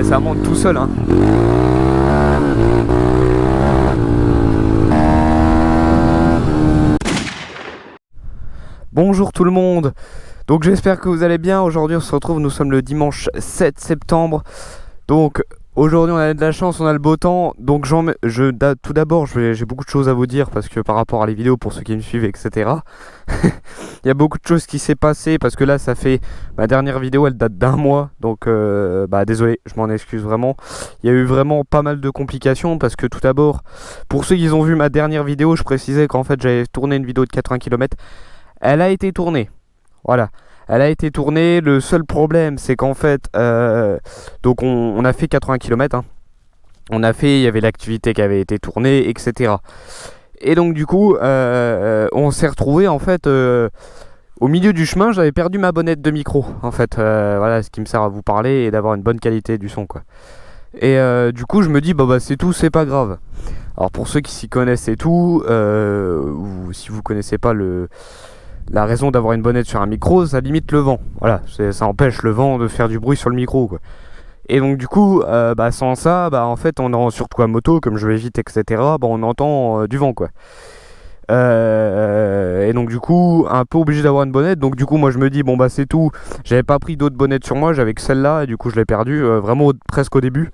ça monte tout seul, hein. Bonjour tout le monde. Donc j'espère que vous allez bien. Aujourd'hui on se retrouve, nous sommes le dimanche 7 septembre. Donc aujourd'hui on a de la chance, on a le beau temps. Donc tout d'abord j'ai beaucoup de choses à vous dire parce que par rapport à les vidéos, pour ceux qui me suivent, etc. Il y a beaucoup de choses qui s'est passé parce que là ça fait, ma dernière vidéo elle date d'un mois. Donc désolé, je m'en excuse vraiment. Il y a eu vraiment pas mal de complications parce que tout d'abord, pour ceux qui ont vu ma dernière vidéo, je précisais qu'en fait j'avais tourné une vidéo de 80 km. Elle a été tournée. Voilà, elle a été tournée. Le seul problème, c'est qu'en fait, donc on a fait 80 km. Hein. Il y avait l'activité qui avait été tournée, etc. Et donc du coup, on s'est retrouvé en fait au milieu du chemin. J'avais perdu ma bonnette de micro. En fait, voilà, ce qui me sert à vous parler et d'avoir une bonne qualité du son, quoi. Et du coup, je me dis, bah c'est tout, c'est pas grave. Alors pour ceux qui s'y connaissent et tout, ou si vous connaissez pas la raison d'avoir une bonnette sur un micro, ça limite le vent. Voilà, ça empêche le vent de faire du bruit sur le micro, quoi. Et donc du coup, sans ça, en fait, surtout à moto, comme je vais vite, etc. On entend du vent, quoi. Et donc du coup, un peu obligé d'avoir une bonnette. Donc du coup, moi je me dis, c'est tout. J'avais pas pris d'autres bonnettes sur moi, j'avais que celle-là, et du coup je l'ai perdue vraiment presque au début.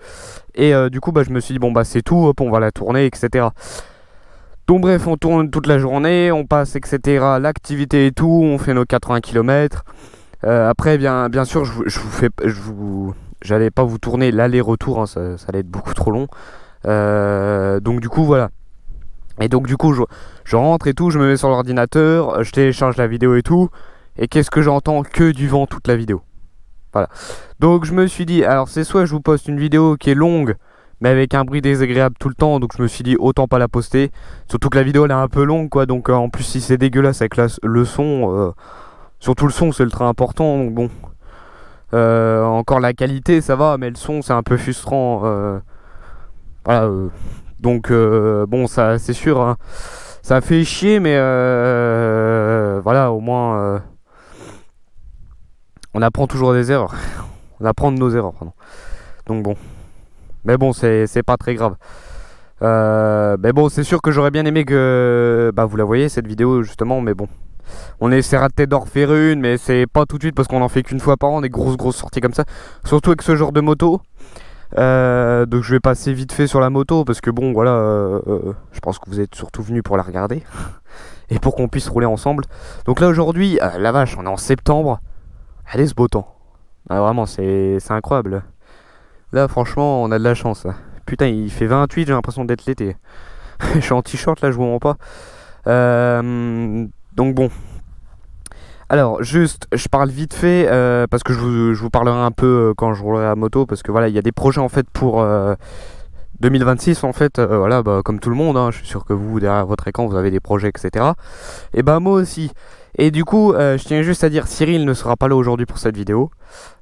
Et du coup, je me suis dit, c'est tout, hop, on va la tourner, etc. Donc bref, on tourne toute la journée, on passe, etc. l'activité et tout, on fait nos 80 km. Après, bien sûr, j'allais pas vous tourner l'aller-retour, hein, ça allait être beaucoup trop long. Donc du coup, voilà. Et donc du coup, je rentre et tout, je me mets sur l'ordinateur, je télécharge la vidéo et tout. Et qu'est-ce que j'entends? Que du vent toute la vidéo. Voilà. Donc je me suis dit, alors c'est soit je vous poste une vidéo qui est longue, mais avec un bruit désagréable tout le temps, donc je me suis dit autant pas la poster. Surtout que la vidéo elle est un peu longue, quoi, donc en plus si c'est dégueulasse avec le son, surtout le son c'est ultra important, donc bon. Encore la qualité ça va, mais le son c'est un peu frustrant. Voilà. Donc bon, ça c'est sûr, hein, ça fait chier, mais voilà, au moins on apprend toujours des erreurs. On apprend de nos erreurs, pardon. Donc bon. Mais bon, c'est pas très grave. Mais bon, c'est sûr que j'aurais bien aimé que vous la voyez cette vidéo justement, mais bon. On essaiera peut-être d'en refaire une, mais c'est pas tout de suite parce qu'on en fait qu'une fois par an, des grosses sorties comme ça. Surtout avec ce genre de moto. Donc je vais passer vite fait sur la moto parce que bon, voilà, je pense que vous êtes surtout venus pour la regarder et pour qu'on puisse rouler ensemble. Donc là aujourd'hui, la vache, on est en septembre. Allez, ce beau temps. Ah, vraiment, c'est incroyable. Là, franchement, on a de la chance. Là. Putain, il fait 28, j'ai l'impression d'être l'été. Je suis en t-shirt, là, je vous mens pas. Donc bon. Alors, juste, je parle vite fait, parce que je vous parlerai un peu quand je roulerai à moto, parce que voilà, il y a des projets, en fait, pour 2026, en fait, voilà, comme tout le monde, hein, je suis sûr que vous, derrière votre écran, vous avez des projets, etc. Et moi aussi. Et du coup, je tiens juste à dire, Cyril ne sera pas là aujourd'hui pour cette vidéo.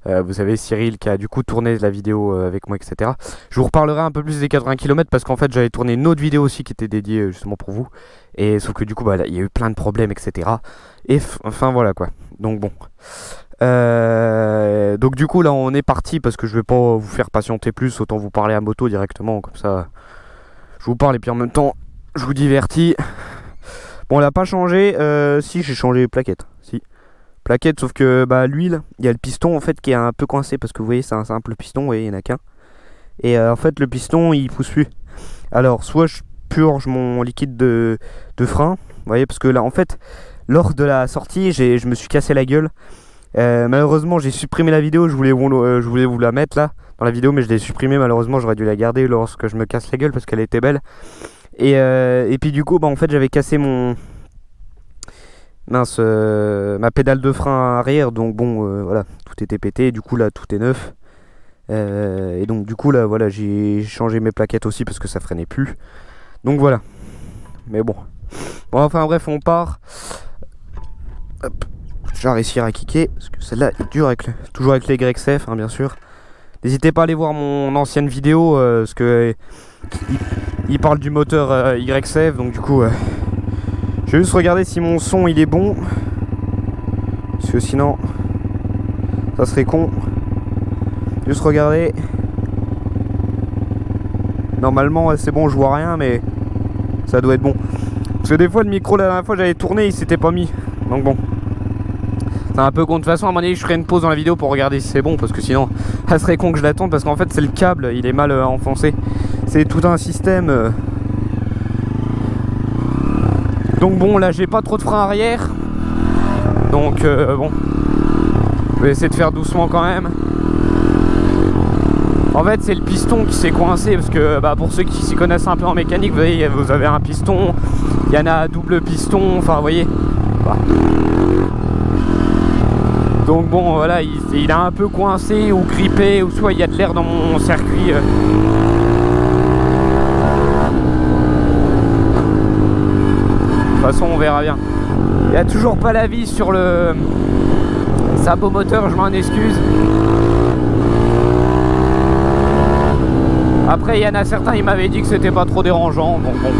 Vous savez, Cyril qui a du coup tourné la vidéo avec moi, etc. Je vous reparlerai un peu plus des 80 km parce qu'en fait, j'avais tourné une autre vidéo aussi qui était dédiée justement pour vous. Et sauf que du coup, il y a eu plein de problèmes, etc. Et enfin, voilà quoi. Donc bon. Donc du coup, là, on est parti parce que je vais pas vous faire patienter plus. Autant vous parler à moto directement. Comme ça, je vous parle et puis en même temps, je vous divertis. Bon, elle a pas changé. Si, j'ai changé les plaquettes. Si. Plaquettes, sauf que l'huile, il y a le piston en fait qui est un peu coincé parce que vous voyez, c'est un simple piston, vous voyez, il n'y en a qu'un. Et en fait, le piston il pousse plus. Alors, soit je purge mon liquide de frein, vous voyez, parce que là en fait, lors de la sortie, je me suis cassé la gueule. Malheureusement, j'ai supprimé la vidéo. Je voulais vous la mettre là dans la vidéo, mais je l'ai supprimée. Malheureusement, j'aurais dû la garder lorsque je me casse la gueule parce qu'elle était belle. Et puis du coup, en fait, j'avais cassé ma pédale de frein arrière, donc bon, voilà, tout était pété. Du coup là, tout est neuf. Et donc du coup là, voilà, j'ai changé mes plaquettes aussi parce que ça freinait plus. Donc voilà. Mais bon. Bon, enfin bref, on part. Hop. Je vais réussir à kicker parce que celle-là est dure toujours avec les YXF, hein, bien sûr. N'hésitez pas à aller voir mon ancienne vidéo parce que il parle du moteur YXF, donc du coup je vais juste regarder si mon son il est bon parce que sinon ça serait con. Juste regarder. Normalement c'est bon, je vois rien, mais ça doit être bon. Parce que des fois le micro la dernière fois j'avais tourné, il s'était pas mis. Donc bon. C'est un peu con. De toute façon à mon avis je ferai une pause dans la vidéo pour regarder si c'est bon. Parce que sinon ça serait con que je l'attende. Parce qu'en fait c'est le câble, il est mal enfoncé. C'est tout un système. Donc bon, là j'ai pas trop de frein arrière. Donc bon, je vais essayer de faire doucement quand même. En fait c'est le piston qui s'est coincé. Parce que pour ceux qui s'y connaissent un peu en mécanique, vous voyez, vous avez un piston, il y en a un double piston, enfin vous voyez. Voilà. Donc bon voilà, il a un peu coincé ou grippé, ou soit il y a de l'air dans mon circuit. De toute façon on verra bien. Il n'y a toujours pas la vis sur le sabot moteur, je m'en excuse. Après il y en a certains, ils m'avaient dit que c'était pas trop dérangeant, donc bon.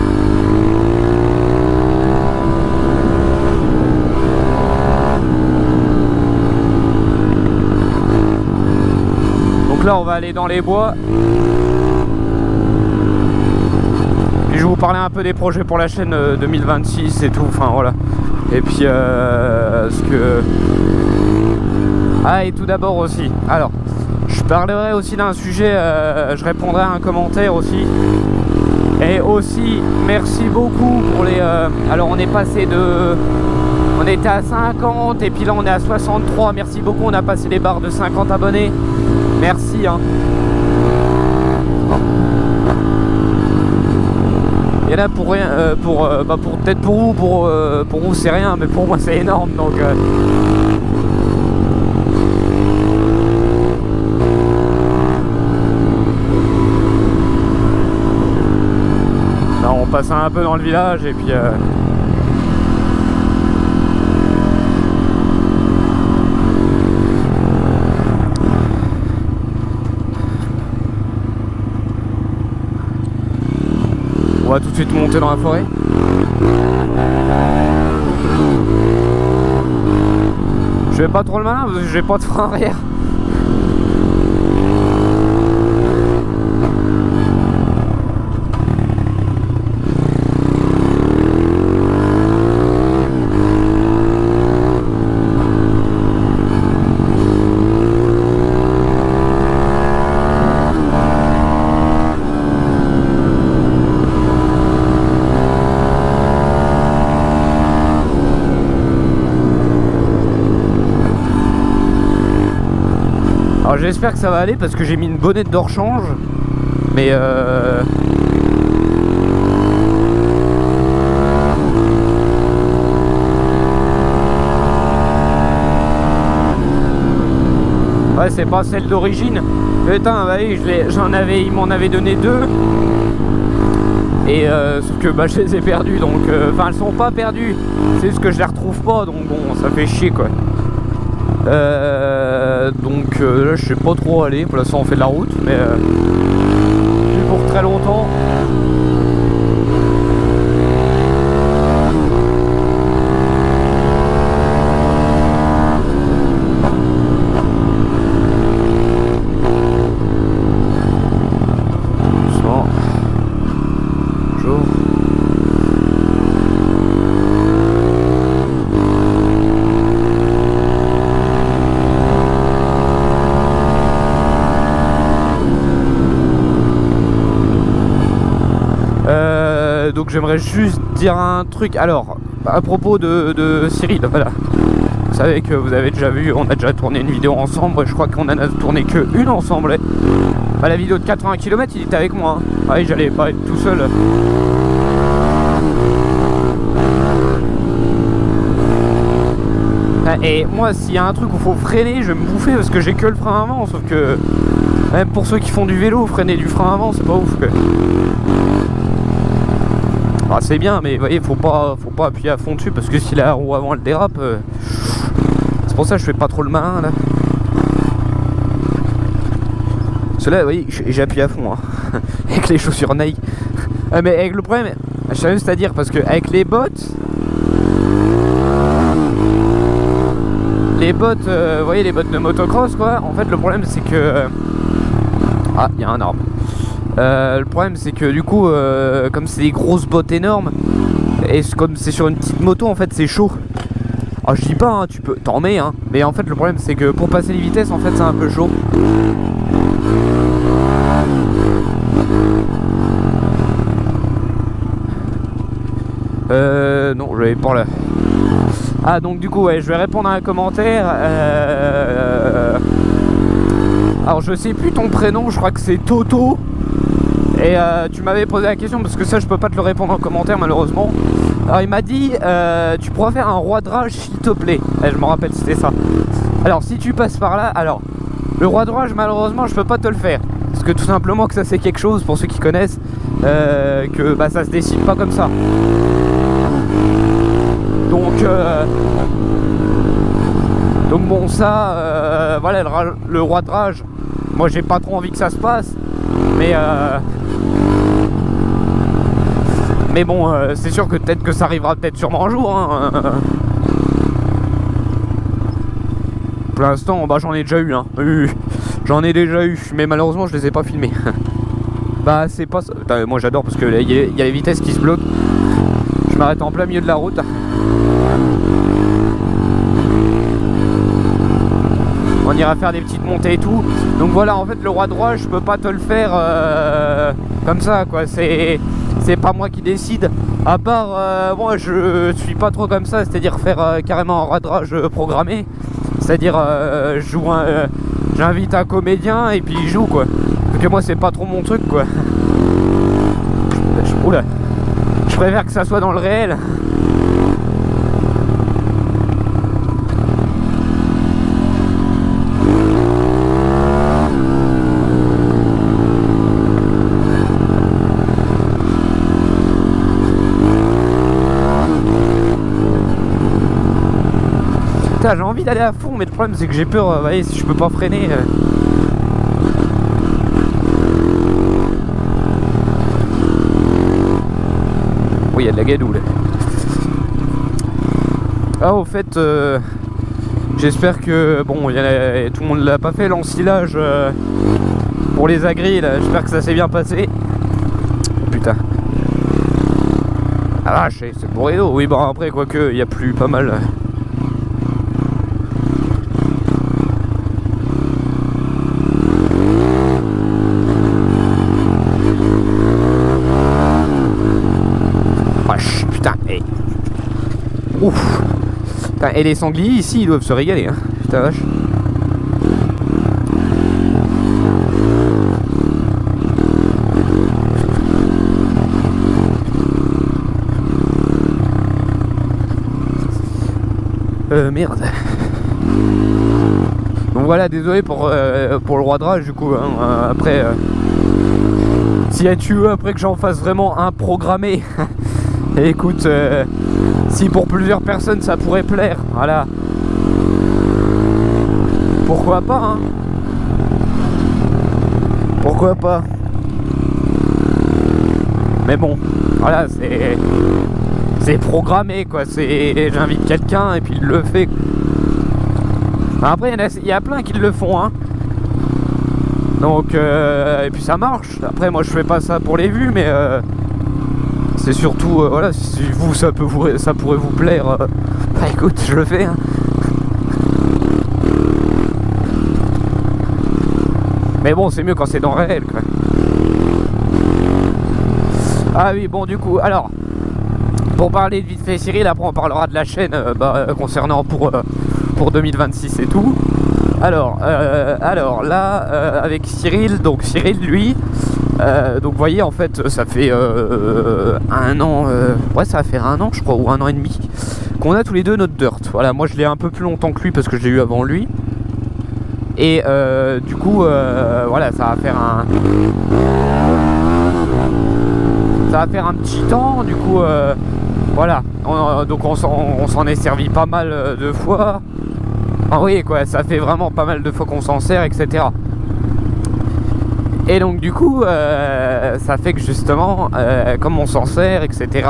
Donc là on va aller dans les bois. Puis je vais vous parler un peu des projets pour la chaîne 2026 et tout, enfin voilà. Et puis ce que... Ah, et tout d'abord aussi, alors je parlerai aussi d'un sujet, je répondrai à un commentaire aussi. Et aussi merci beaucoup pour les... alors on est passé de... On était à 50 et puis là on est à 63. Merci beaucoup, on a passé les barres de 50 abonnés. Merci hein. Il y en a pour rien, peut-être pour vous c'est rien, mais pour moi c'est énorme, donc là on passe un peu dans le village et puis on va tout de suite monter dans la forêt. Je vais pas trop le malin parce que j'ai pas de frein arrière. Alors j'espère que ça va aller parce que j'ai mis une bonnette de rechange. Mais ouais, c'est pas celle d'origine. Putain, bah oui, il m'en avait donné deux. Et sauf que je les ai perdues, donc enfin elles sont pas perdues, c'est juste que je les retrouve pas, donc bon ça fait chier quoi. Donc là je sais pas trop aller, pour l'instant on fait de la route, mais plus pour très longtemps. Doucement. Bonjour. Donc j'aimerais juste dire un truc. Alors à propos de Cyril, voilà. Vous savez que vous avez déjà vu, on a déjà tourné une vidéo ensemble. Je crois qu'on en a tourné que une ensemble. La vidéo de 80 km il était avec moi hein. Ah oui, j'allais pas être tout seul. Et moi s'il y a un truc où faut freiner, je vais me bouffer parce que j'ai que le frein avant. Sauf que même pour ceux qui font du vélo, freiner du frein avant c'est pas ouf quoi. Ah, c'est bien, mais vous voyez, faut pas appuyer à fond dessus parce que si la roue avant elle dérape, c'est pour ça que je fais pas trop le malin là. Cela, vous voyez, j'appuie à fond hein. Avec les chaussures Nike. Mais avec le problème, je sais juste à dire parce que avec les bottes, vous voyez les bottes de motocross quoi. En fait, le problème c'est que ah, il y a un arbre. Le problème c'est que du coup comme c'est des grosses bottes énormes et comme c'est sur une petite moto en fait c'est chaud. Alors je dis pas hein, tu peux t'en mets hein, mais en fait le problème c'est que pour passer les vitesses en fait c'est un peu chaud. Non j'avais pas là. Ah donc du coup ouais je vais répondre à un commentaire. Alors je sais plus ton prénom, je crois que c'est Toto. Et tu m'avais posé la question parce que ça je peux pas te le répondre en commentaire malheureusement. Alors il m'a dit tu pourras faire un roi de rage s'il te plaît. Je me rappelle c'était ça. Alors si tu passes par là, alors le roi de rage malheureusement je peux pas te le faire. Parce que tout simplement que ça c'est quelque chose pour ceux qui connaissent que bah, ça se décide pas comme ça. Donc bon ça voilà le roi de rage. Moi j'ai pas trop envie que ça se passe. Mais bon c'est sûr que peut-être que ça arrivera peut-être sûrement un jour hein. Pour l'instant bah j'en ai déjà eu hein. J'en ai déjà eu mais malheureusement je les ai pas filmés. Bah c'est pas ça. Putain, moi j'adore parce que il y a les vitesses qui se bloquent. Je m'arrête en plein milieu de la route. On ira faire des petites montées et tout. Donc voilà en fait le roi de roi je peux pas te le faire comme ça quoi. C'est pas moi qui décide. À part moi je suis pas trop comme ça. C'est à dire faire carrément un roi de rage programmé. C'est à dire j'invite un comédien et puis il joue quoi. Donc moi c'est pas trop mon truc quoi. Oula. Je préfère que ça soit dans le réel. J'ai envie d'aller à fond mais le problème c'est que j'ai peur, voyez, si je peux pas freiner. Oui il y a de la gadoue là. Ah au fait j'espère que bon tout le monde l'a pas fait l'ensilage pour les agris là, j'espère que ça s'est bien passé. Oh, putain. Ah c'est bourré d'eau, oui bon après quoique il y a plus pas mal. Putain, hey. Ouf. Putain, et les sangliers ici ils doivent se régaler hein. Putain vache. Merde. Donc voilà, désolé pour le roi de rage du coup hein. Après si tu veux après que j'en fasse vraiment un programmé. Écoute, si pour plusieurs personnes ça pourrait plaire, voilà. Pourquoi pas hein. Pourquoi pas. Mais bon, voilà, c'est programmé quoi, j'invite quelqu'un et puis il le fait. Après il y a plein qui le font hein. Donc et puis ça marche. Après moi je fais pas ça pour les vues mais c'est surtout voilà, si vous ça pourrait vous plaire, bah écoute je le fais hein. Mais bon c'est mieux quand c'est dans le réel quoi. Ah oui bon du coup alors pour parler de vite fait Cyril, après on parlera de la chaîne concernant pour 2026 et tout. Alors là avec Cyril, donc Cyril lui donc vous voyez en fait ça fait un an, ouais ça va faire un an je crois ou un an et demi qu'on a tous les deux notre dirt. Voilà moi je l'ai un peu plus longtemps que lui parce que je l'ai eu avant lui. Et du coup voilà ça va faire un petit temps du coup voilà donc on s'en est servi pas mal de fois. Ah oui quoi, ça fait vraiment pas mal de fois qu'on s'en sert etc. Et donc du coup ça fait que justement comme on s'en sert etc,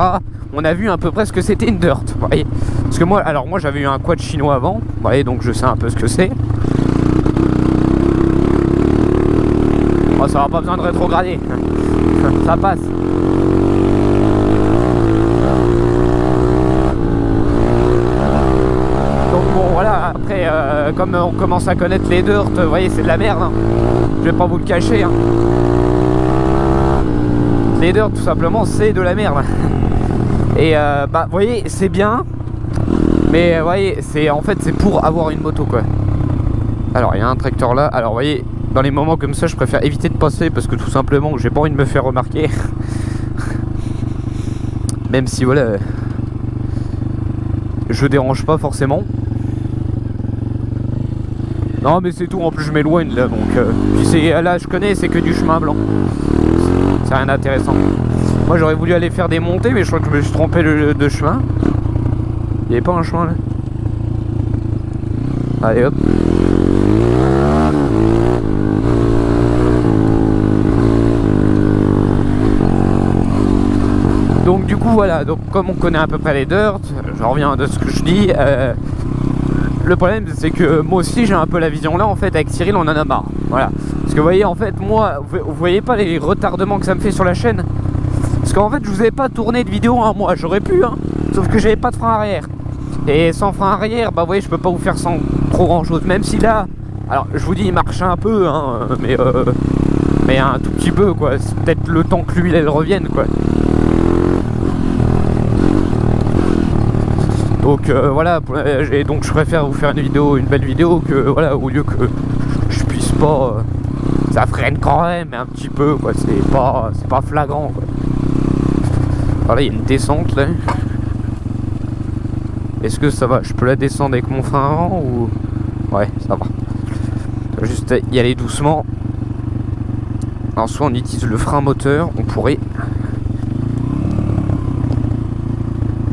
on a vu à peu près ce que c'était une dirt, vous voyez. Parce que moi j'avais eu un quad chinois avant, vous voyez, donc je sais un peu ce que c'est. Oh, ça va pas besoin de rétrograder. Ça passe. Donc bon voilà, après comme on commence à connaître les dirt, vous voyez c'est de la merde, hein. Je vais pas vous le cacher, hein. Les dirt tout simplement c'est de la merde. Et bah vous voyez c'est bien, mais vous voyez c'est en fait c'est pour avoir une moto quoi. Alors il y a un tracteur là, alors vous voyez dans les moments comme ça je préfère éviter de passer parce que tout simplement j'ai pas envie de me faire remarquer. Même si voilà je dérange pas forcément. Non mais c'est tout, en plus je m'éloigne là donc puis c'est là je connais, c'est que du chemin blanc. C'est rien d'intéressant. Moi j'aurais voulu aller faire des montées mais je crois que je me suis trompé de chemin. Il n'y avait pas un chemin là. Allez hop. Donc du coup voilà, donc comme on connaît à peu près les dirt, je reviens de ce que je dis. Le problème c'est que moi aussi j'ai un peu la vision là en fait, avec Cyril on en a marre. Voilà. Parce que vous voyez en fait moi, vous voyez pas les retardements que ça me fait sur la chaîne. Parce qu'en fait je vous avais pas tourné de vidéo un mois, j'aurais pu hein. Sauf que j'avais pas de frein arrière. Et sans frein arrière, bah vous voyez je peux pas vous faire sans trop grand chose. Même si là, alors je vous dis il marche un peu hein, mais un tout petit peu quoi. C'est peut-être le temps que l'huile elle revienne quoi. Donc voilà, et donc je préfère vous faire une belle vidéo que voilà, au lieu que je puisse pas, ça freine quand même un petit peu quoi, c'est pas flagrant quoi. Alors là il y a une descente là. Est-ce que ça va? Je peux la descendre avec mon frein avant ou... Ouais, ça va. Juste y aller doucement. Alors soit on utilise le frein moteur, on pourrait...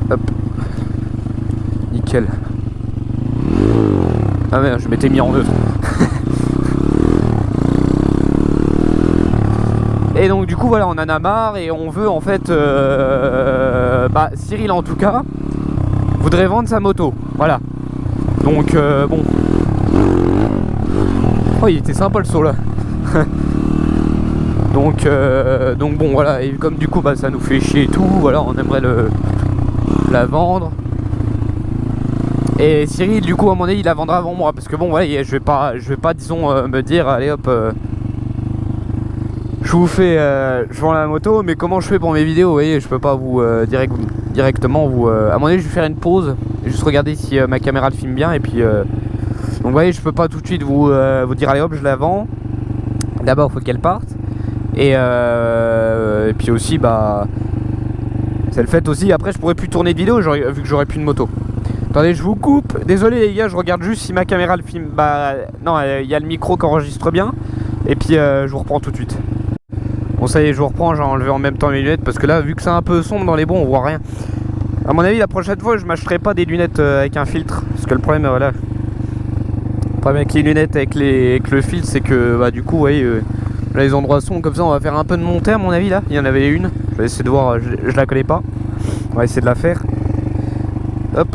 Hop. Nickel. Ah merde, je m'étais mis en neutre. Et donc du coup voilà, on en a marre et on veut en fait... bah Cyril en tout cas voudrait vendre sa moto. Voilà. Donc bon. Oh il était sympa le saut là. donc bon voilà, et comme du coup bah ça nous fait chier et tout, voilà, on aimerait la vendre. Et Cyril du coup à mon avis il la vendra avant moi parce que bon voilà, je vais pas disons me dire allez hop je vous fais je vends la moto, mais comment je fais pour mes vidéos, vous voyez, je peux pas vous directement vous à mon avis je vais faire une pause et juste regarder si ma caméra le filme bien et puis donc vous voyez je peux pas tout de suite vous dire allez hop je la vends. D'abord il faut qu'elle parte et puis aussi bah c'est le fait aussi après je pourrais plus tourner de vidéo vu que j'aurais plus de moto. Attendez je vous coupe, désolé les gars, je regarde juste si ma caméra le filme. Bah non, il y a le micro qui enregistre bien et puis je vous reprends tout de suite. Bon ça y est je vous reprends, j'ai enlevé en même temps mes lunettes parce que là vu que c'est un peu sombre dans les bons on voit rien. À mon avis la prochaine fois je m'achèterai pas des lunettes avec un filtre parce que le problème voilà, le problème avec les lunettes avec le filtre c'est que bah du coup vous voyez là les endroits sont comme ça, on va faire un peu de montée à mon avis là, il y en avait une, je vais essayer de voir, je la connais pas, on va essayer de la faire. Hop,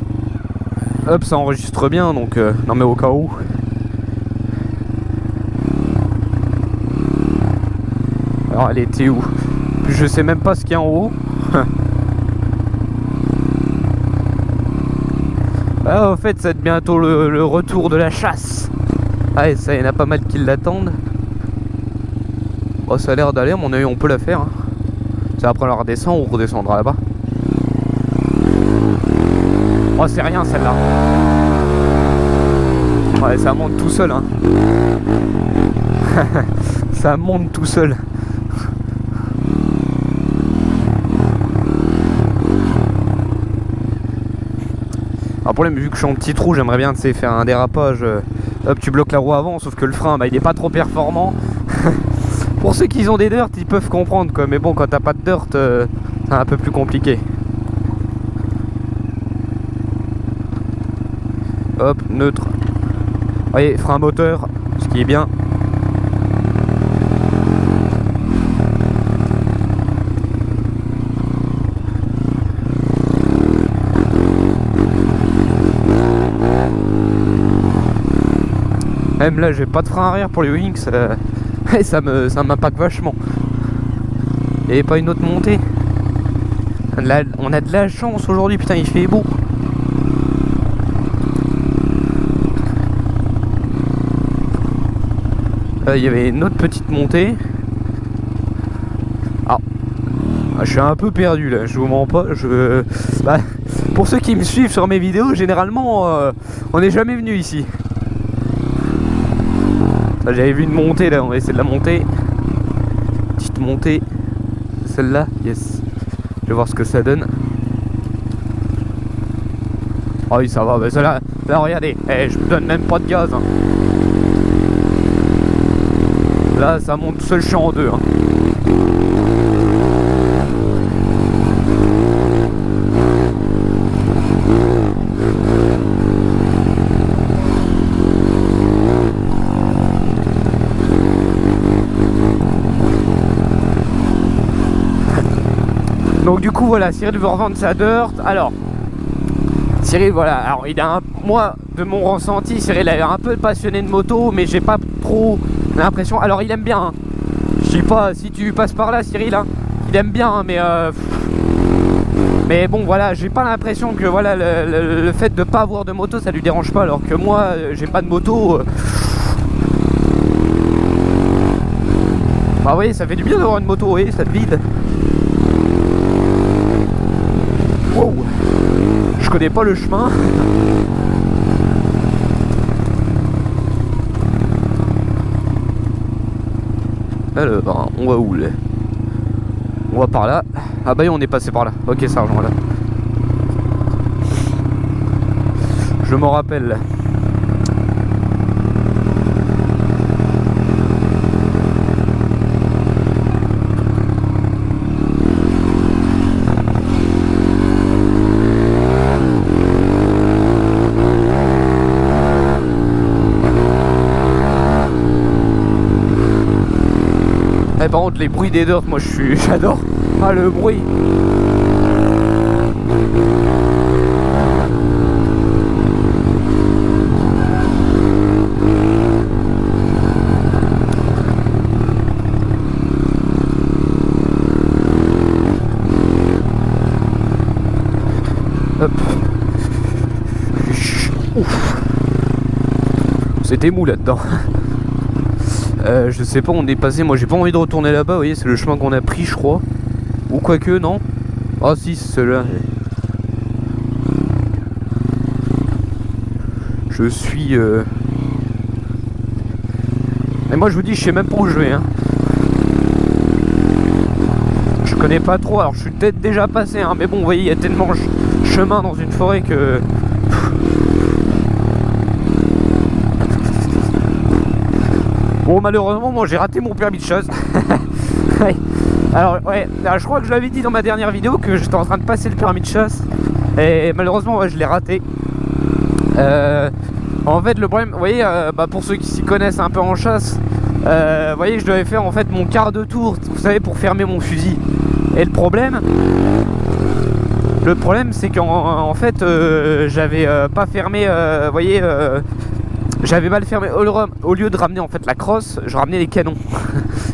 hop ça enregistre bien donc non mais au cas où. Alors elle était où? Je sais même pas ce qu'il y a en haut. Ah en fait c'est bientôt le retour de la chasse. Ah et ça il y en a pas mal qui l'attendent. Oh ça a l'air d'aller, à mon avis on peut la faire hein. C'est après la redescend, on redescendra là-bas. Oh c'est rien celle-là. Ouais ça monte tout seul hein. Ça monte tout seul. Alors problème vu que je suis en petit trou j'aimerais bien faire un dérapage, hop tu bloques la roue avant, sauf que le frein bah il est pas trop performant. Pour ceux qui ont des dirt ils peuvent comprendre quoi, mais bon quand t'as pas de dirt c'est un peu plus compliqué. Hop neutre. Vous voyez frein moteur, ce qui est bien. Même là j'ai pas de frein arrière pour les Wings, Et ça m'impacte vachement. Et pas une autre montée. Là, on a de la chance aujourd'hui, putain, il fait beau. Il y avait une autre petite montée. Ah, je suis un peu perdu là, je vous mens pas. Bah, pour ceux qui me suivent sur mes vidéos, généralement, on n'est jamais venu ici. J'avais vu une montée là, on va essayer de la monter. Petite montée. Celle-là, yes. Je vais voir ce que ça donne. Ah oui, ça va, bah celle-là, là regardez, je me donne même pas de gaz. Hein. Là, ça monte seul champ en deux. Hein. Donc du coup voilà, Cyril veut revendre sa dirt. Alors Cyril voilà, alors il a moi de mon ressenti, Cyril est un peu passionné de moto, mais j'ai pas trop l'impression. Alors il aime bien, hein. Je sais pas si tu passes par là Cyril, hein. Il aime bien, hein, mais bon voilà, j'ai pas l'impression que voilà le fait de pas avoir de moto ça lui dérange pas, alors que moi j'ai pas de moto. Bah oui, ça fait du bien d'avoir une moto, oui, ça te vide. Wow. Je connais pas le chemin. Alors, on va où là? On va par là. Ah bah oui, on est passé par là. Ok, ça rejoint là. Je m'en rappelle. Par contre les bruits des dirt, moi j'adore. Ah le bruit. Hop. Ouf. C'était mou là-dedans. Je sais pas, on est passé, moi j'ai pas envie de retourner là-bas, vous voyez, c'est le chemin qu'on a pris, je crois. Ou quoique, non. Ah si, c'est celui-là. Je suis... Et moi je vous dis, je sais même pas où je vais, hein. Je connais pas trop, alors je suis peut-être déjà passé, hein, mais bon, vous voyez, il y a tellement de chemin dans une forêt que... Bon, malheureusement, moi j'ai raté mon permis de chasse. Alors, ouais, alors, je crois que je l'avais dit dans ma dernière vidéo que j'étais en train de passer le permis de chasse. Et malheureusement, ouais, je l'ai raté. En fait, le problème, vous voyez, bah, pour ceux qui s'y connaissent un peu en chasse, vous voyez, je devais faire en fait mon quart de tour, vous savez, pour fermer mon fusil. Et le problème, c'est qu'en fait, j'avais pas fermé, vous voyez. J'avais mal fermé, au lieu de ramener en fait la crosse, je ramenais les canons.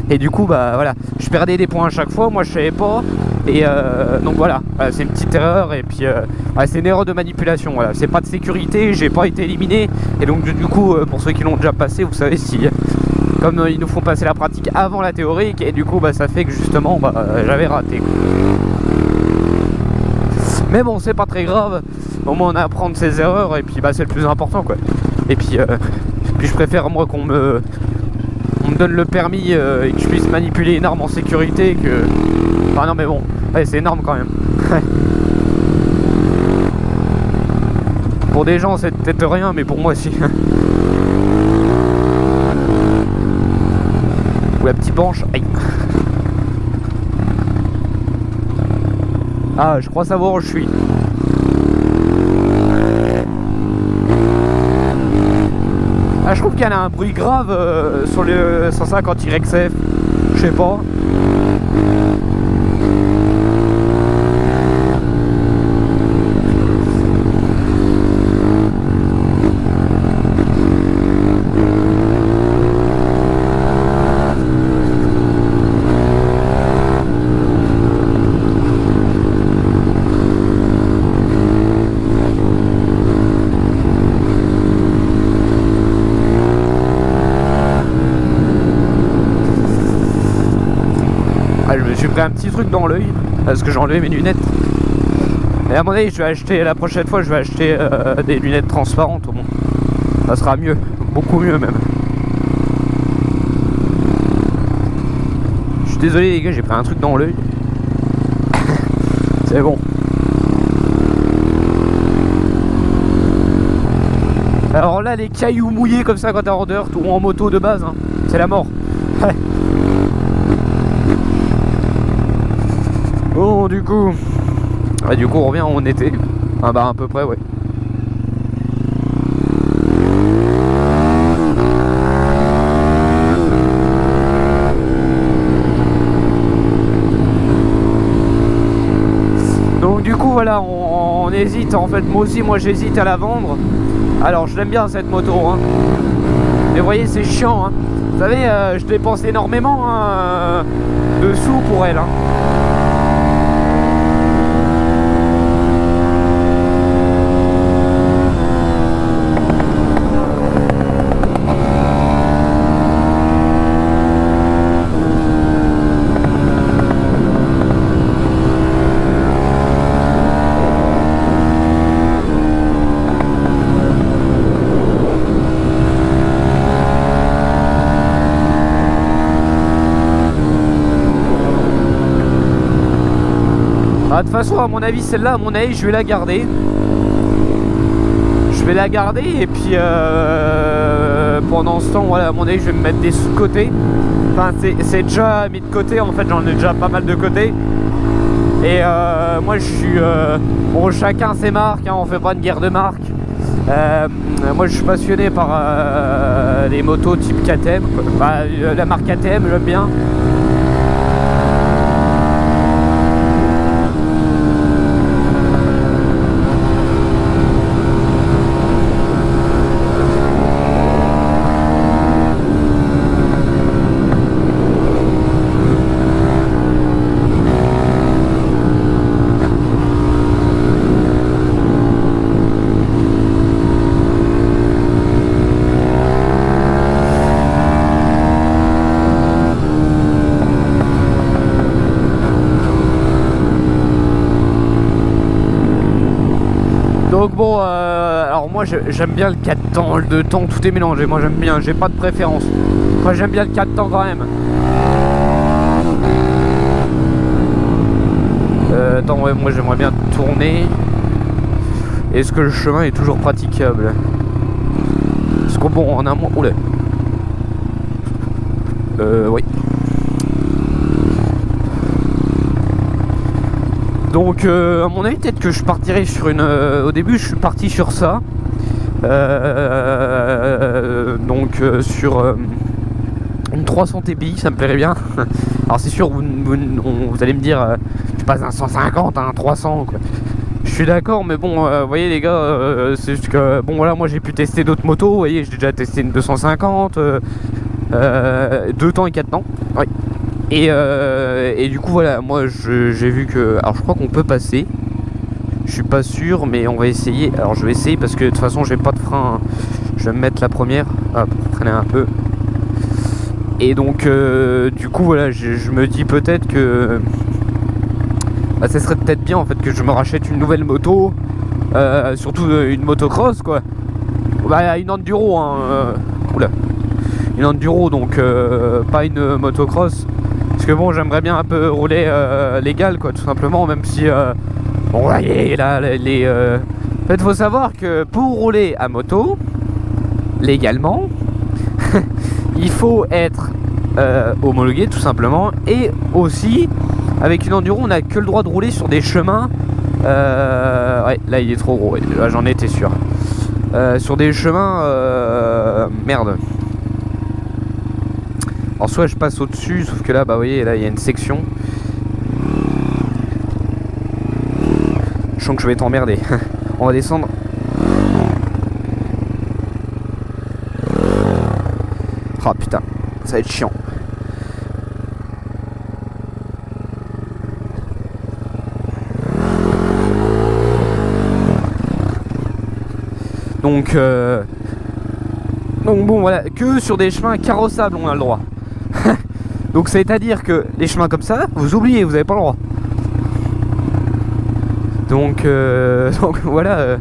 Et du coup bah voilà, je perdais des points à chaque fois, moi je savais pas. Et donc voilà, c'est une petite erreur. Et puis c'est une erreur de manipulation, voilà. C'est pas de sécurité, j'ai pas été éliminé. Et donc du coup pour ceux qui l'ont déjà passé, vous savez, si comme ils nous font passer la pratique avant la théorique, et du coup bah ça fait que justement bah, j'avais raté. Mais bon, c'est pas très grave, au moins on apprend de ses erreurs. Et puis bah c'est le plus important quoi. Et puis je préfère moi qu'on me donne le permis et que je puisse manipuler une arme en sécurité que... Enfin non mais bon, ouais, c'est énorme quand même. Pour des gens c'est peut-être rien, mais pour moi si. Ou la petite branche, aïe. Ah, je crois savoir où je suis. Ah, je trouve qu'elle a un bruit grave sur le 150 YXF. Je sais pas. pris un petit truc dans l'œil parce que j'ai enlevé mes lunettes. Et à mon avis, je vais acheter, la prochaine fois, je vais acheter des lunettes transparentes au moins. Ça sera mieux, beaucoup mieux même. Je suis désolé les gars, j'ai pris un truc dans l'œil. C'est bon. Alors là, les cailloux mouillés comme ça quand t'es en dirt ou en moto de base, hein, c'est la mort. Bon, du coup, on revient en été. Ah bah à peu près, ouais. Donc du coup, voilà, on hésite. En fait, moi aussi, j'hésite à la vendre. Alors, je l'aime bien cette moto, hein. Mais vous voyez, c'est chiant, hein. Vous savez, je dépense énormément hein, de sous pour elle, hein. De toute façon, à mon avis, celle-là, à mon avis, je vais la garder. Et puis pendant ce temps, voilà, à mon avis, je vais me mettre des sous de côté. Enfin, c'est déjà mis de côté. En fait, j'en ai déjà pas mal de côté. Et moi, je suis bon, chacun ses marques. Hein, on fait pas de guerre de marques. Moi, je suis passionné par les motos type KTM. Bah, la marque KTM, j'aime bien. Donc bon, alors moi j'aime bien le 4 temps, le 2 temps, tout est mélangé. Moi j'aime bien, j'ai pas de préférence. Moi j'aime bien le 4 temps quand même. Attends, ouais, moi j'aimerais bien tourner. Est-ce que le chemin est toujours praticable? Parce que bon, en un mois. Oula. Oui. Donc à mon avis peut-être que je partirai sur une... au début je suis parti sur ça. Donc sur une 300 TPI, ça me plairait bien. Alors c'est sûr, vous allez me dire, je passe un 150 à un 300 quoi. Je suis d'accord, mais bon, vous voyez les gars, c'est juste que, bon voilà, moi j'ai pu tester d'autres motos, vous voyez, j'ai déjà testé une 250, 2 temps et 4 temps, oui. Et du coup voilà, moi j'ai vu que... Alors je crois qu'on peut passer. Je suis pas sûr mais on va essayer. Alors je vais essayer parce que de toute façon j'ai pas de frein. Je vais me mettre la première. Hop, freiner un peu. Et donc du coup voilà, je me dis peut-être que... Bah, ça serait peut-être bien en fait que je me rachète une nouvelle moto. Surtout une motocross quoi. Bah une enduro hein. Oula. Une enduro donc pas une motocross. Parce que bon, j'aimerais bien un peu rouler légal quoi, tout simplement, même si bon, vous voyez là les en fait faut savoir que pour rouler à moto légalement il faut être homologué tout simplement, et aussi avec une enduro on n'a que le droit de rouler sur des chemins ouais là il est trop gros, ouais, j'en étais sûr, sur des chemins merde. Alors soit je passe au-dessus, sauf que là, bah vous voyez, là il y a une section. Je sens que je vais être emmerdé. On va descendre. Ah putain, ça va être chiant. Donc bon voilà, que sur des chemins carrossables on a le droit. Donc c'est à dire que les chemins comme ça, vous oubliez, vous avez pas le droit. Donc, donc voilà,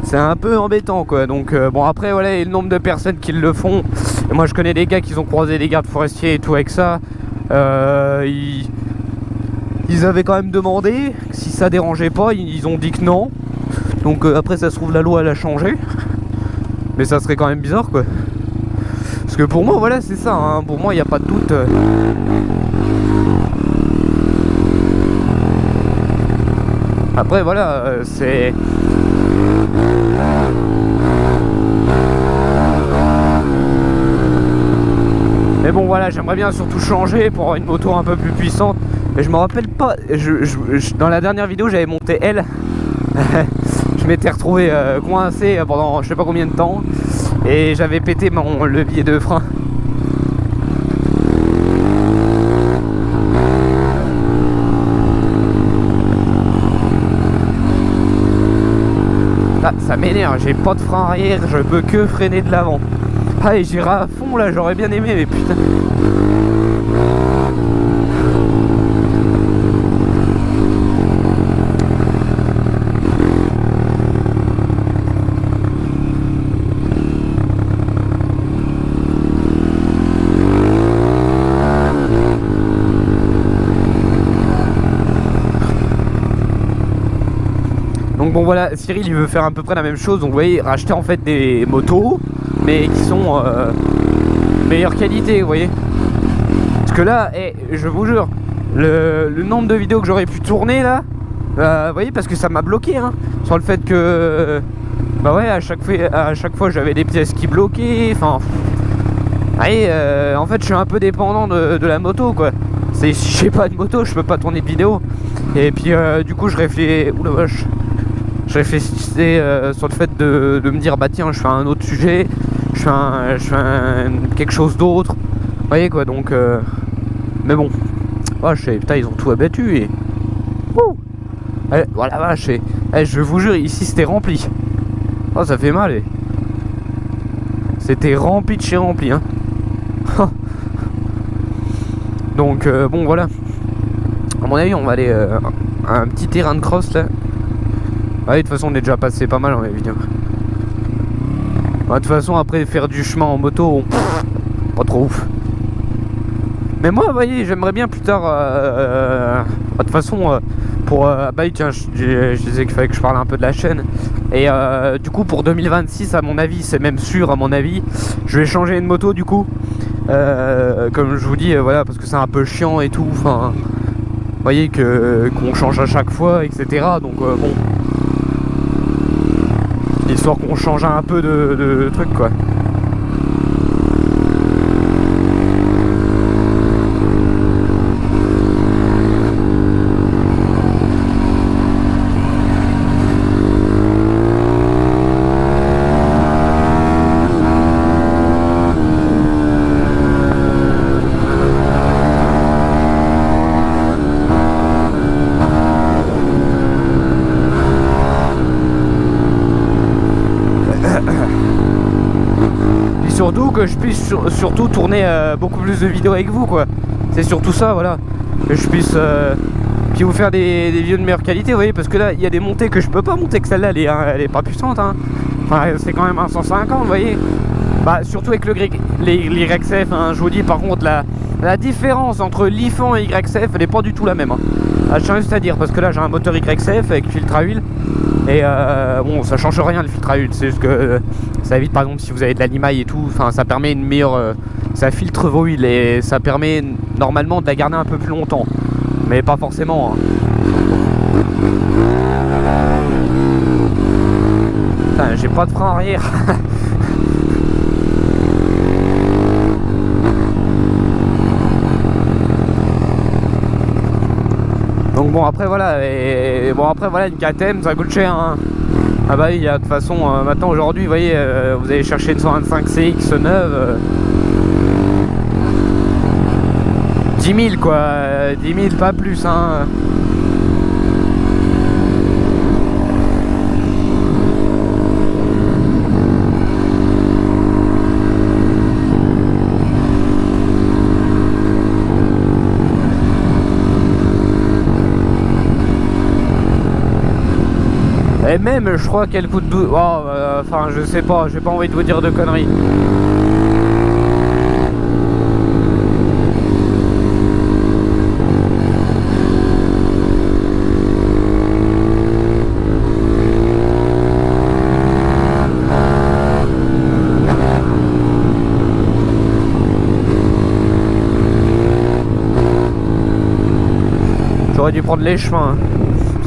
c'est un peu embêtant quoi. Donc bon après voilà, il y a le nombre de personnes qui le font. Et moi je connais des gars qui ont croisé des gardes forestiers et tout avec ça. Ils avaient quand même demandé si ça dérangeait pas, ils ont dit que non. Donc après ça se trouve la loi elle a changé. Mais ça serait quand même bizarre quoi. Parce que pour moi voilà c'est ça, hein. Pour moi il n'y a pas de doute. Après voilà, c'est... Mais bon voilà, j'aimerais bien surtout changer pour avoir une moto un peu plus puissante. Et je me rappelle pas, dans la dernière vidéo j'avais monté L. Je m'étais retrouvé coincé pendant je sais pas combien de temps. Et j'avais pété mon levier de frein. Ah, ça m'énerve, j'ai pas de frein arrière, je peux que freiner de l'avant. Ah et j'irai à fond là, j'aurais bien aimé mais putain. Donc bon voilà, Cyril il veut faire à peu près la même chose, donc vous voyez, racheter en fait des motos, mais qui sont meilleure qualité, vous voyez. Parce que là, je vous jure, le nombre de vidéos que j'aurais pu tourner là, vous voyez, parce que ça m'a bloqué, hein, sur le fait que, bah ouais, à chaque fois j'avais des pièces qui bloquaient, enfin, vous voyez, en fait je suis un peu dépendant de la moto quoi. Si j'ai pas de moto, je peux pas tourner de vidéo. Et puis du coup je réfléchis, oula vache. Je réfléchissais sur le fait de me dire bah tiens je fais un autre sujet, je fais quelque chose d'autre, vous voyez quoi, donc mais bon, oh, putain ils ont tout abattu et voilà vache, je vous jure ici c'était rempli, oh ça fait mal c'était rempli de chez rempli hein. Donc bon voilà, à mon avis on va aller à un petit terrain de cross là. Ah oui, de toute façon on est déjà passé pas mal dans les vidéos. Bah, de toute façon après faire du chemin en moto, pas trop ouf. Mais moi vous voyez j'aimerais bien plus tard de toute façon pour bah tiens je disais qu'il fallait que je parle un peu de la chaîne. Et du coup pour 2026 à mon avis, c'est même sûr à mon avis, je vais changer de moto du coup. Comme je vous dis voilà, parce que c'est un peu chiant et tout, enfin vous voyez qu'on change à chaque fois etc. Donc bon, histoire qu'on change un peu de truc quoi. Surtout que je puisse surtout tourner beaucoup plus de vidéos avec vous quoi. C'est surtout ça voilà. Que je puisse puis vous faire des vidéos de meilleure qualité, vous voyez, parce que là il y a des montées que je peux pas monter, que celle-là elle est pas puissante hein. Enfin c'est quand même un 150 vous voyez. Bah surtout avec l'YCF hein. Je vous dis par contre la différence entre l'IFAN et YCF elle est pas du tout la même hein. Je tiens juste à dire parce que là j'ai un moteur YCF avec filtre à huile. Et bon ça change rien le filtre à huile, c'est juste que ça évite par exemple si vous avez de l'animaille et tout, enfin ça permet une meilleure, ça filtre vos huiles et ça permet normalement de la garder un peu plus longtemps, mais pas forcément hein. Putain, j'ai pas de frein arrière. Donc bon après voilà, et bon après voilà une KTM ça coûte cher hein. Ah bah il y a de toute façon maintenant aujourd'hui vous voyez vous allez chercher une 125 CX neuve 10 000 quoi, 10 000 pas plus hein. Et même, je crois qu'elle coûte 12... enfin, je sais pas, j'ai pas envie de vous dire de conneries. J'aurais dû prendre les chemins.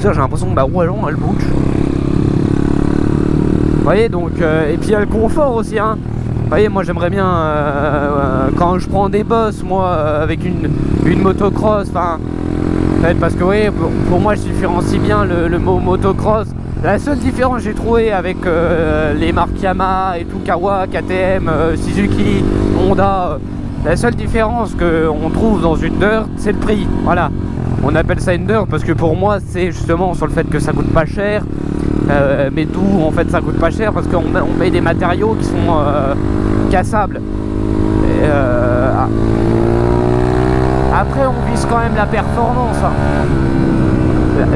J'ai l'impression que ma roue elle bouge. Vous voyez, donc, et puis il y a le confort aussi, hein. Vous voyez, moi j'aimerais bien, quand je prends des bosses, moi, avec une motocross, enfin, en fait, parce que, vous voyez, pour moi, je différencie bien le mot motocross. La seule différence que j'ai trouvé avec les marques Yamaha et tout, Kawa, KTM, Suzuki, Honda, la seule différence qu'on trouve dans une dirt, c'est le prix, voilà. On appelle ça une dirt parce que pour moi, c'est justement sur le fait que ça coûte pas cher. Mais d'où en fait ça coûte pas cher parce qu'on met des matériaux qui sont cassables. Et, après on vise quand même la performance, hein.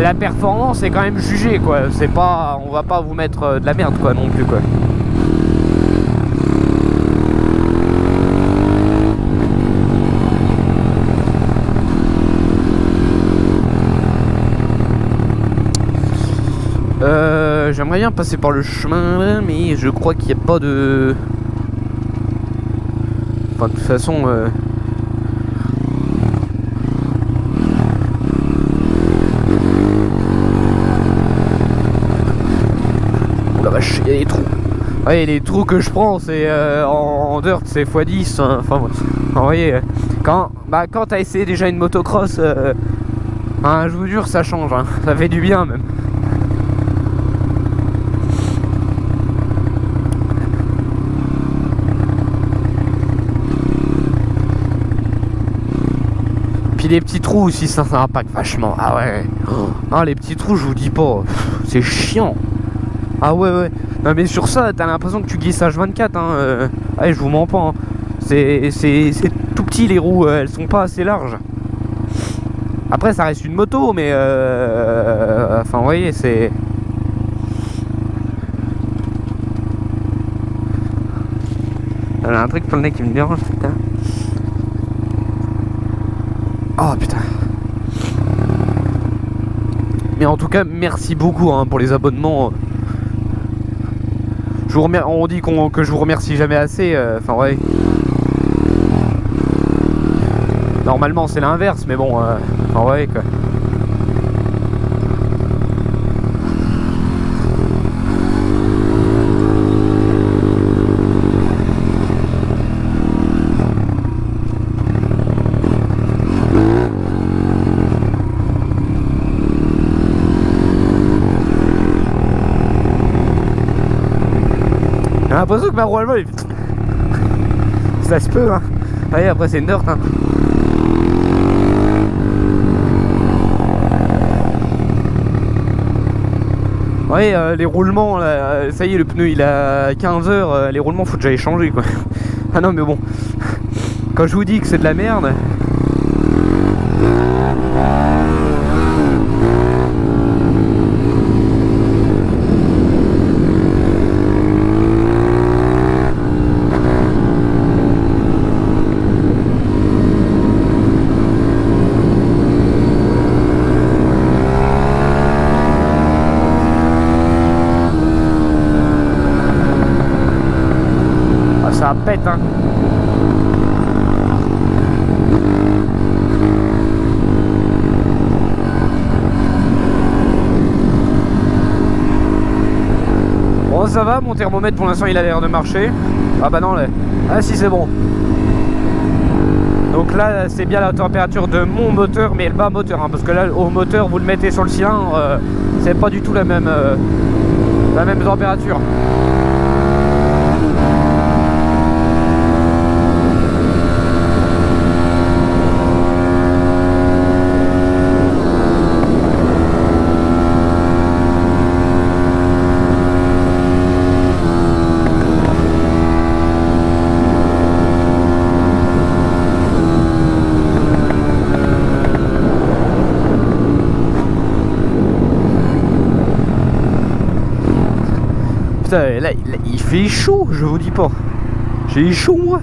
La performance est quand même jugée, quoi. C'est pas, on va pas vous mettre de la merde, quoi, non plus, quoi. J'aimerais bien passer par le chemin là, mais je crois qu'il n'y a pas de... Enfin, de toute façon... Oh la vache, il y a des trous. Ouais, les trous que je prends, c'est en dirt, c'est x10. Hein. Enfin, vous voyez, quand t'as essayé déjà une motocross, hein, je vous jure, ça change. Hein. Ça fait du bien même. Les petits trous aussi, ça impacte vachement. Ah ouais. Oh, les petits trous, je vous dis pas. C'est chiant. Ah ouais. Non mais sur ça, t'as l'impression que tu glisses H24. Hein. Ouais, je vous mens pas. Hein. C'est tout petit les roues. Elles sont pas assez larges. Après, ça reste une moto, mais enfin, vous voyez, c'est... Il y a un truc pour le nez qui me dérange, putain. Oh putain. Mais en tout cas, merci beaucoup, hein, pour les abonnements. Je vous on dit que je vous remercie jamais assez. Enfin ouais. Normalement c'est l'inverse, mais bon. Enfin ouais quoi. J'ai l'impression que ma roue allemande ça se peut, hein. Allez, après c'est une dirt, hein. Ouais, les roulements là, ça y est, le pneu il a 15 heures, les roulements faut que j'aille changer, quoi. Ah non mais bon, quand je vous dis que c'est de la merde. Ça pète, hein. Bon, ça va, mon thermomètre pour l'instant il a l'air de marcher. Ah bah non, là. Ah si, c'est bon. Donc là c'est bien la température de mon moteur, mais le bas moteur, hein, parce que là au moteur vous le mettez sur le cylindre, c'est pas du tout la même température. putain, là, il fait chaud, je vous dis pas. J'ai chaud, moi.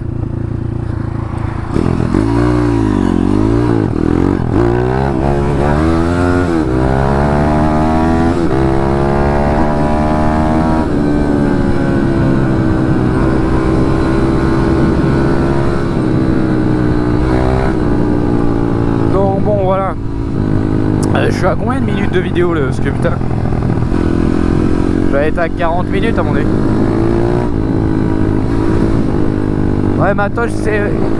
Donc bon, voilà. Je suis à combien de minutes de vidéo, là? Parce que putain, je vais être à 40 minutes à mon avis. Ouais, mais attends,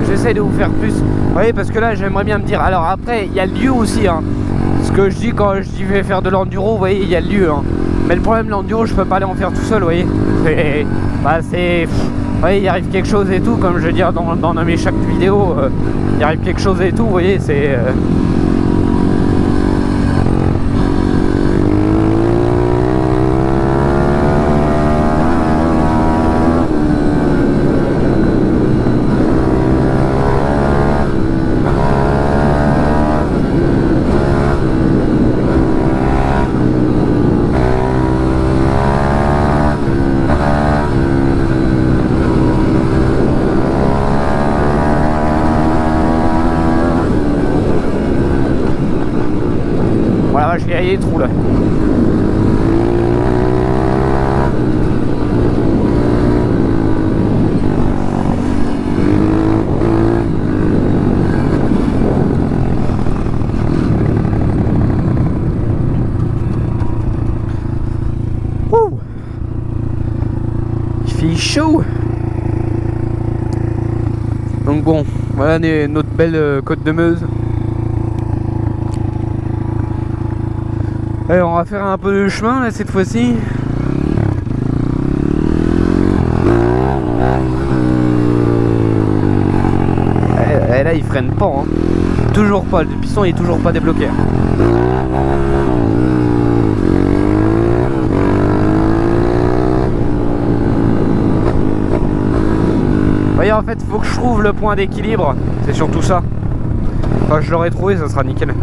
j'essaie de vous faire plus. Vous voyez, parce que là, j'aimerais bien me dire. Alors après, il y a le lieu aussi, hein. Ce que je dis quand je dis vais faire de l'enduro, vous voyez, il y a le lieu, hein. Mais le problème, l'enduro, je peux pas aller en faire tout seul, vous voyez. Bah, c'est. Vous voyez, il arrive quelque chose et tout, comme je veux dire dans mes chaque vidéo, il arrive quelque chose et tout, vous voyez, c'est. Voilà, je vais y aller les trous là. Ouh. Il fait chaud. Donc bon, voilà notre belle côte de Meuse. Allez, on va faire un peu de chemin là cette fois-ci. Et là il freine pas, hein. Toujours pas, le piston il est toujours pas débloqué. Vous voyez, en fait il faut que je trouve le point d'équilibre. C'est surtout ça. Quand je l'aurai trouvé, ça sera nickel.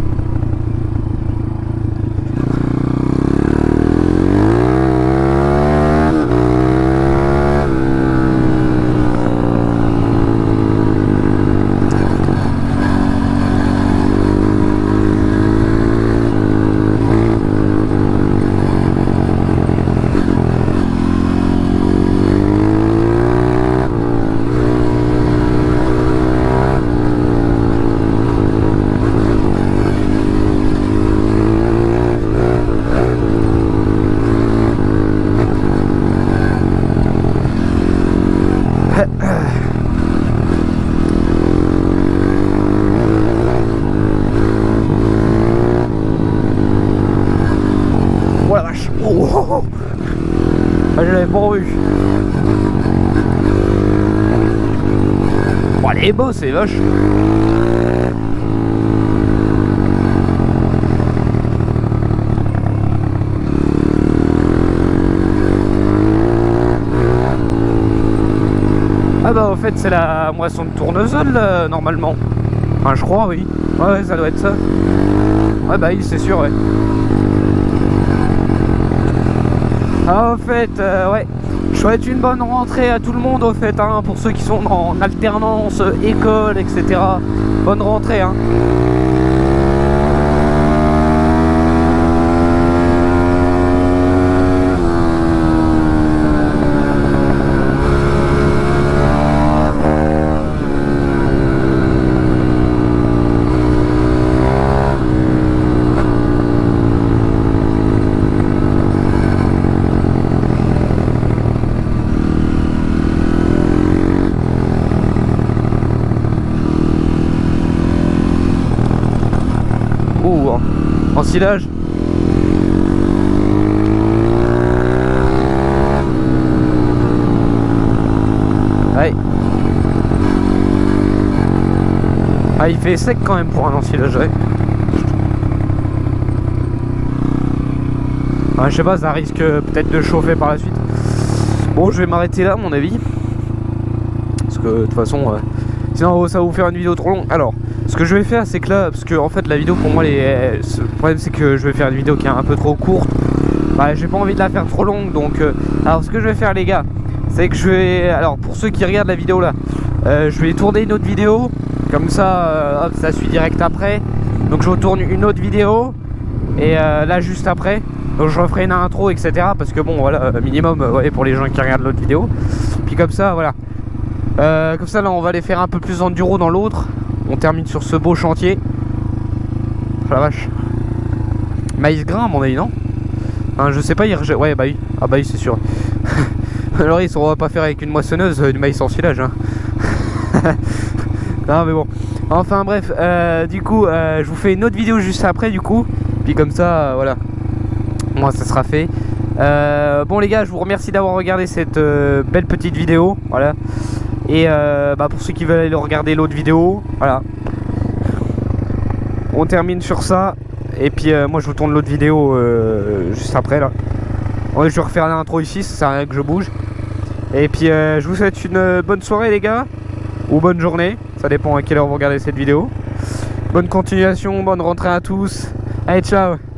Oh la vache. Oh, oh, oh. Ah, je l'avais pas revu. Bon, elle est beau, c'est vache. Ah bah au fait c'est la moisson de tournesol normalement. Enfin je crois, oui. Ouais, ça doit être ça. Ouais bah oui, c'est sûr, ouais. Ah, au fait, ouais, je souhaite une bonne rentrée à tout le monde, au fait, hein, pour ceux qui sont en alternance, école, etc. Bonne rentrée, hein. En silage. Ouais. Ah, il fait sec quand même pour un ensilage, ouais. Ah, je sais pas, ça risque peut-être de chauffer par la suite. Bon, je vais m'arrêter là à mon avis. Parce que de toute façon, sinon ça va vous faire une vidéo trop longue. Alors, ce que je vais faire, c'est que là, parce que en fait la vidéo pour moi, le problème c'est que je vais faire une vidéo qui est un peu trop courte. bah, j'ai pas envie de la faire trop longue. Donc alors ce que je vais faire les gars, c'est que je vais, alors pour ceux qui regardent la vidéo là, je vais tourner une autre vidéo. Comme ça, hop, ça suit direct après. Donc je retourne une autre vidéo. Et là juste après, donc je referai une intro etc. Parce que bon voilà, minimum ouais, pour les gens qui regardent l'autre vidéo. Puis comme ça voilà, comme ça là on va aller faire un peu plus enduro dans l'autre. On termine sur ce beau chantier. Oh la vache. Maïs grain à mon avis non hein, je sais pas, ouais bah oui. Ah bah oui c'est sûr. Alors on va pas faire avec une moissonneuse du maïs en silage hein. Non mais bon. Enfin bref, du coup je vous fais une autre vidéo juste après du coup. Puis comme ça voilà, moi ça sera fait. Bon les gars, je vous remercie d'avoir regardé cette belle petite vidéo. Voilà. Et bah, pour ceux qui veulent aller regarder l'autre vidéo, voilà. On termine sur ça. Et puis moi je vous tourne l'autre vidéo juste après là. Ouais, je vais refaire l'intro ici, ça sert à rien que je bouge. Et puis je vous souhaite une bonne soirée les gars. Ou bonne journée, ça dépend à quelle heure vous regardez cette vidéo. Bonne continuation, bonne rentrée à tous. Allez ciao.